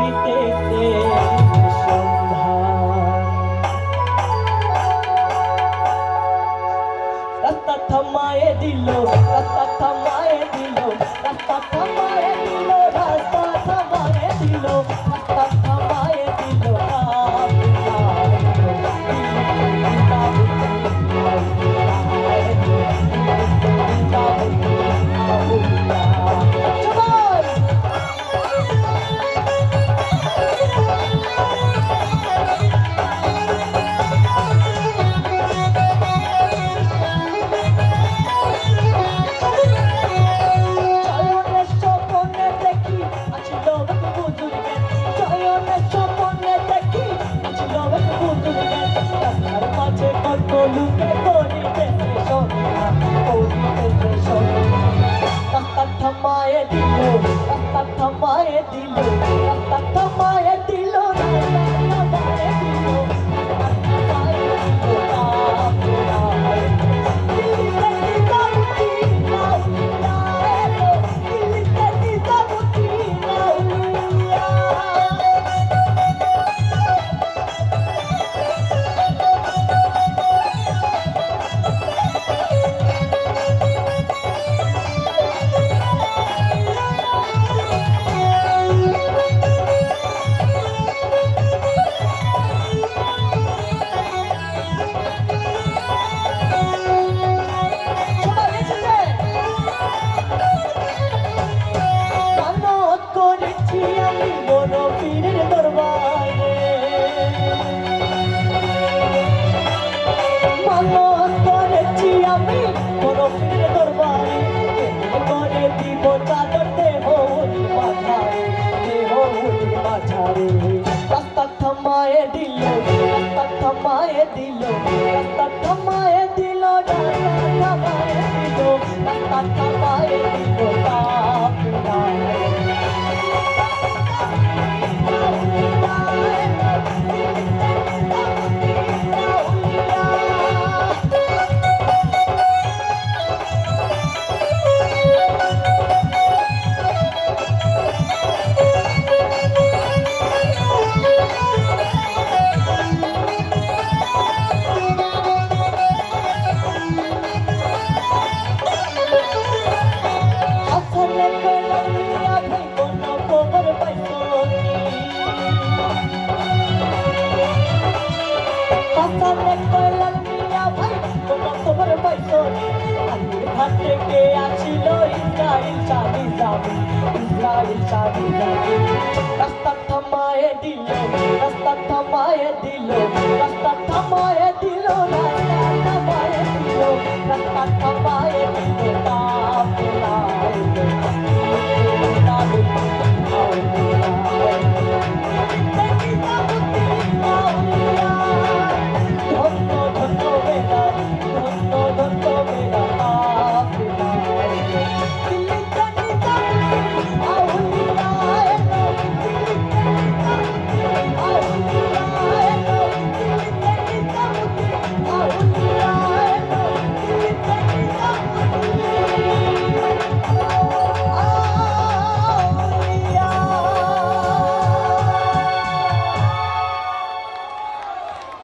দিতেছে সন্ধান। রাস্তা থামায়ে দিল, রাস্তা থামায়ে দিল, রাস্তা থামায়ে দিল, রাস্তা থামায়ে দিল, রাস্তা থামায়ে দিল। লুকে করিতেছে সন্ধ্যা, করিতেছে সন্ধ্যা। রাস্তা থামায়ে দিল, রাস্তা থামায়ে দিল, রাস্তা থামায়ে দিল, রাস্তা থামায়ে দিল, রাস্তা থামায়ে দিল। রাস্তা থামায়ে দিল, রাস্তা থামায়ে দিল, রাস্তা থামায়ে দিল, রাস্তা থামায়ে দিল, রাস্তা থামায়ে দিল। থেকে আসিল ইসরাইল চাবি যাবি, ইসরাইল চাবি যাবি। রাস্তা থামায়ে দিল।